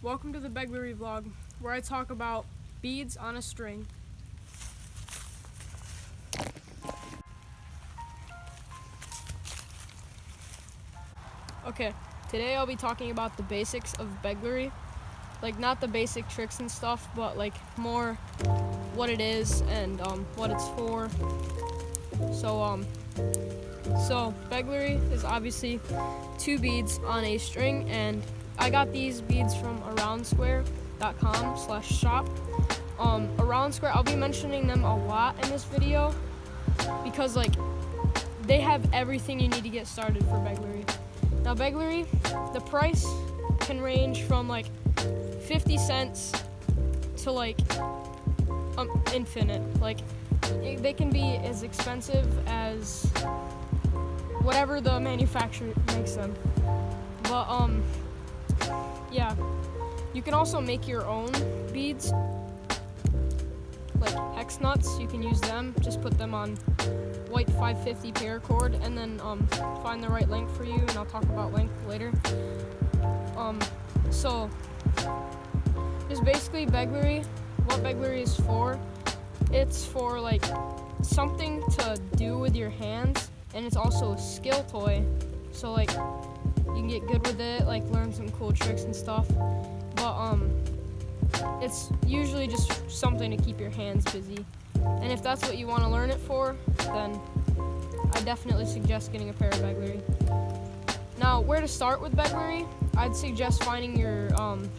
welcome to the Burglary vlog, where I talk about beads on a string. Okay, today I'll be talking about the basics of Burglary. Like, not the basic tricks and stuff, but like more what it is and what it's for. So Burglary is obviously two beads on a string, and I got these beads from aroundsquare.com/shop. Around Square, I'll be mentioning them a lot in this video because like they have everything you need to get started for Burglary. Now Burglary, the price can range from like 50 cents to like infinite. Like they can be as expensive as whatever the manufacturer makes them. But yeah, you can also make your own beads, like hex nuts. You can use them. Just put them on white 550 paracord, and then find the right length for you. And I'll talk about length later. So just basically Burglary. What Burglary is for? It's for like something to do with your hands, and it's also a skill toy. So like you can get good with it, like learn some cool tricks and stuff. But it's usually just something to keep your hands busy. And if that's what you want to learn it for, then I definitely suggest getting a pair of Burglary. Now, where to start with Burglary? I'd suggest finding your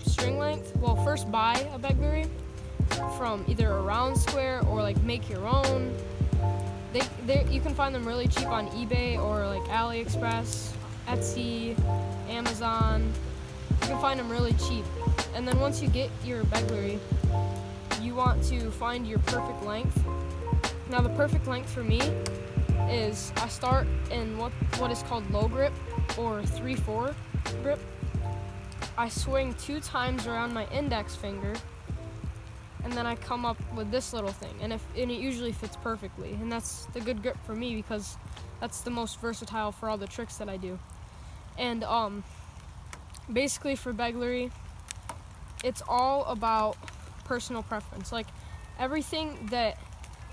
string length. Well, first buy a Burglary from either Around Square or like make your own. You can find them really cheap on eBay or like AliExpress, Etsy, Amazon. You can find them really cheap. And then once you get your Burglary, you want to find your perfect length. Now the perfect length for me is I start in what is called low grip or 3/4 grip. I swing 2 times around my index finger, and then I come up with this little thing, and it usually fits perfectly. And that's the good grip for me because that's the most versatile for all the tricks that I do. And basically for Burglary, it's all about personal preference. Like everything that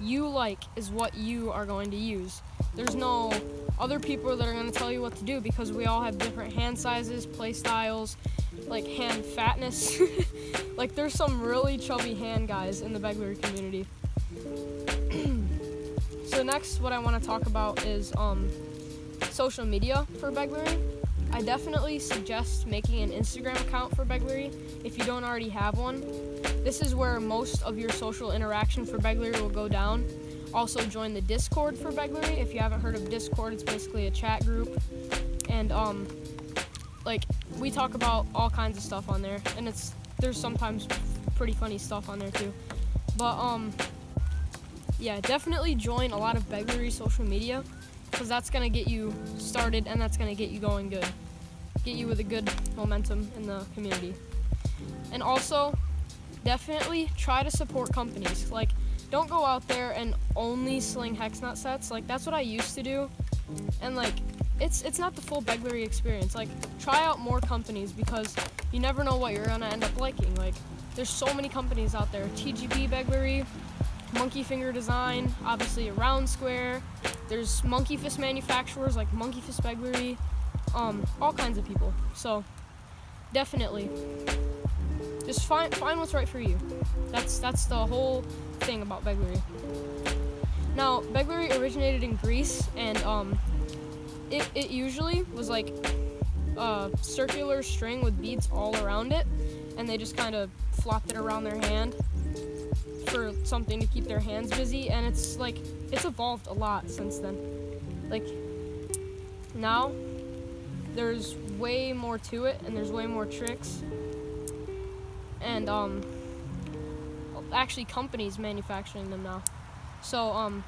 you like is what you are going to use. There's no other people that are going to tell you what to do because we all have different hand sizes, play styles, like hand fatness. Like there's some really chubby hand guys in the Burglary community. So next, what I want to talk about is social media for Burglary. I definitely suggest making an Instagram account for Burglary if you don't already have one. This is where most of your social interaction for Burglary will go down. Also join the Discord for Burglary. If you haven't heard of Discord, it's basically a chat group. And like we talk about all kinds of stuff on there, and there's sometimes pretty funny stuff on there too. But yeah, definitely join a lot of Burglary social media, because that's going to get you started and that's going to get you going good. Get you with a good momentum in the community. And also, definitely try to support companies. Like, don't go out there and only sling hex nut sets. Like, that's what I used to do. And like, it's not the full Burglary experience. Like, try out more companies because you never know what you're going to end up liking. Like, there's so many companies out there. TGB Burglary, Monkey Finger Design, obviously Around Square. There's monkey fist manufacturers like Monkey Fist Burglary, all kinds of people. So definitely, just find what's right for you. That's the whole thing about Burglary. Now, Burglary originated in Greece, and it usually was like a circular string with beads all around it, and they just kind of flopped it around their hand for something to keep their hands busy. And it's evolved a lot since then. Like now there's way more to it, and there's way more tricks, and actually companies manufacturing them now. So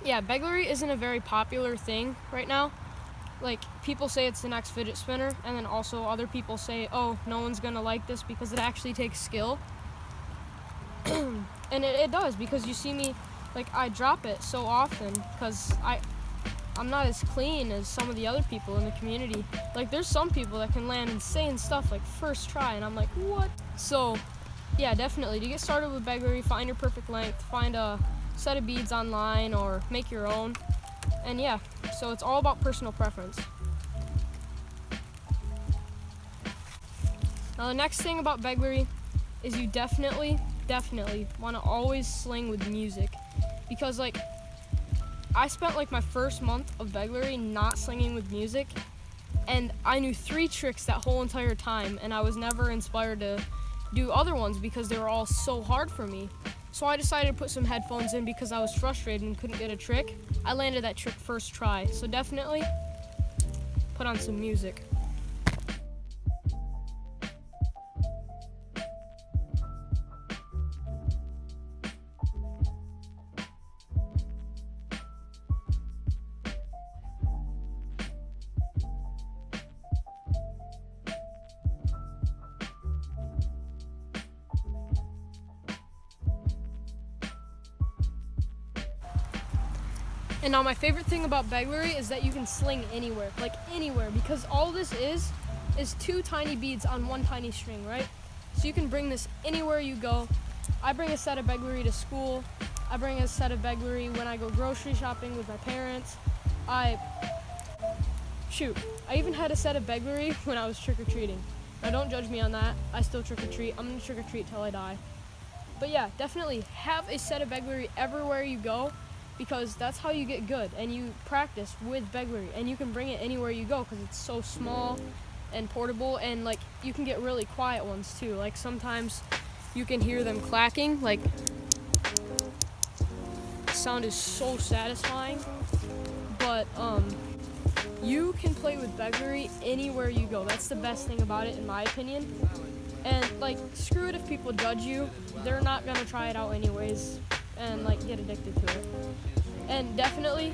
yeah, Burglary isn't a very popular thing right now. Like, people say it's the next fidget spinner, and then also other people say, oh, no one's gonna like this because it actually takes skill. And it does, because you see me, like, I drop it so often because I'm not as clean as some of the other people in the community. Like, there's some people that can land insane stuff like first try, and I'm like, what? So yeah, definitely, to get started with Burglary, find your perfect length, find a set of beads online or make your own. And yeah, so it's all about personal preference. Now the next thing about Burglary is you definitely want to always sling with music, because like I spent like my first month of Burglary not slinging with music, and I knew 3 tricks that whole entire time, and I was never inspired to do other ones because they were all so hard for me. So I decided to put some headphones in because I was frustrated and couldn't get a trick. I landed that trick first try, so definitely put on some music. And now my favorite thing about Burglary is that you can sling anywhere, like anywhere, because all this is 2 tiny beads on 1 tiny string, right? So you can bring this anywhere you go. I bring a set of Burglary to school. I bring a set of Burglary when I go grocery shopping with my parents. I even had a set of Burglary when I was trick-or-treating. Now don't judge me on that. I still trick-or-treat. I'm gonna trick-or-treat till I die. But yeah, definitely have a set of Burglary everywhere you go, because that's how you get good, and you practice with Burglary, and you can bring it anywhere you go because it's so small and portable, and like you can get really quiet ones too. Like sometimes you can hear them clacking, like the sound is so satisfying. But you can play with Burglary anywhere you go. That's the best thing about it in my opinion. And like, screw it if people judge you, they're not gonna try it out anyways and like get addicted to it. And definitely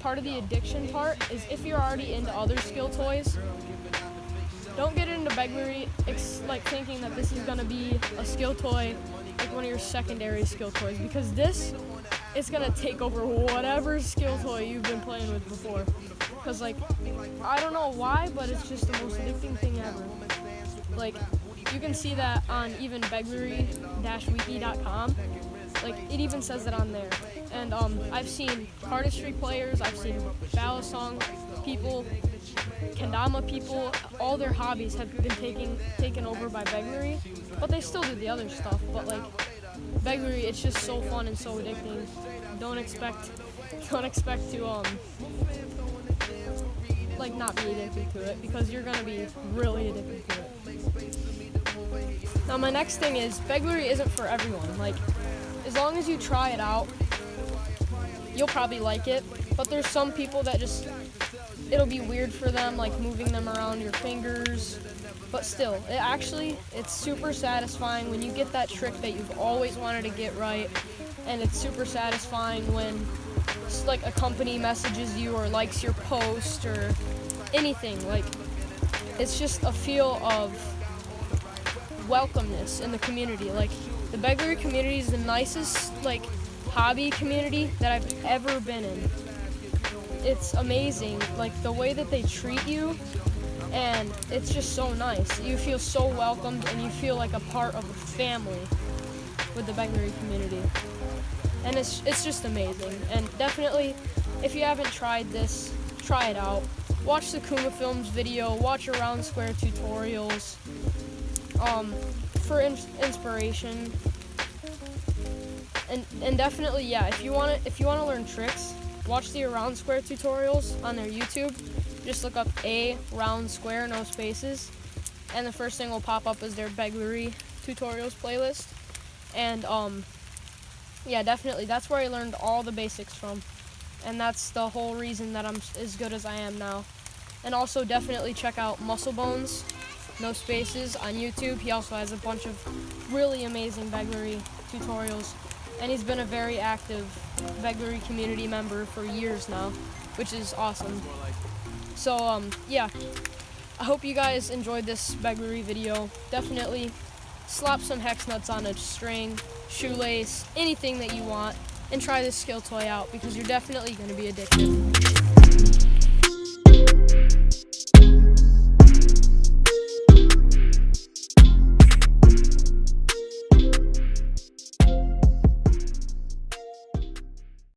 part of the addiction part is if you're already into other skill toys, don't get into Burglary like thinking that this is gonna be a skill toy, like one of your secondary skill toys, because this is gonna take over whatever skill toy you've been playing with before. Because like, I don't know why, but it's just the most addicting thing ever. Like, you can see that on even Burglary-wiki.com. Like, it even says it on there. And I've seen cardistry players, I've seen ballad song people, kendama people, all their hobbies have been taken over by Burglary, but they still do the other stuff. But like, Burglary, it's just so fun and so addicting. Don't expect to like not be addicted to it, because you're gonna be really addicted to it. Now my next thing is, Burglary isn't for everyone. Like, as long as you try it out, you'll probably like it. But there's some people that just, it'll be weird for them, like moving them around your fingers. But still, it's super satisfying when you get that trick that you've always wanted to get right. And it's super satisfying when like a company messages you or likes your post or anything. Like, it's just a feel of welcomeness in the community. Like, the Burglary community is the nicest like hobby community that I've ever been in. It's amazing, like the way that they treat you, and it's just so nice. You feel so welcomed and you feel like a part of a family with the Burglary community. And it's just amazing. And definitely, if you haven't tried this, try it out. Watch the Kuma Films video, watch around square tutorials for inspiration. And definitely, yeah, if you want to learn tricks, watch the around square tutorials on their YouTube. Just look up a round square, no spaces, and the first thing will pop up is their Burglary tutorials playlist. And yeah, definitely, that's where I learned all the basics from, and that's the whole reason that I'm as good as I am now. And also definitely check out Muscle Bones, no spaces, on YouTube. He also has a bunch of really amazing Burglary tutorials, and he's been a very active Burglary community member for years now, which is awesome. So yeah, I hope you guys enjoyed this Burglary video. Definitely slap some hex nuts on a string, shoelace, anything that you want. and try this skill toy out because you're definitely going to be addicted.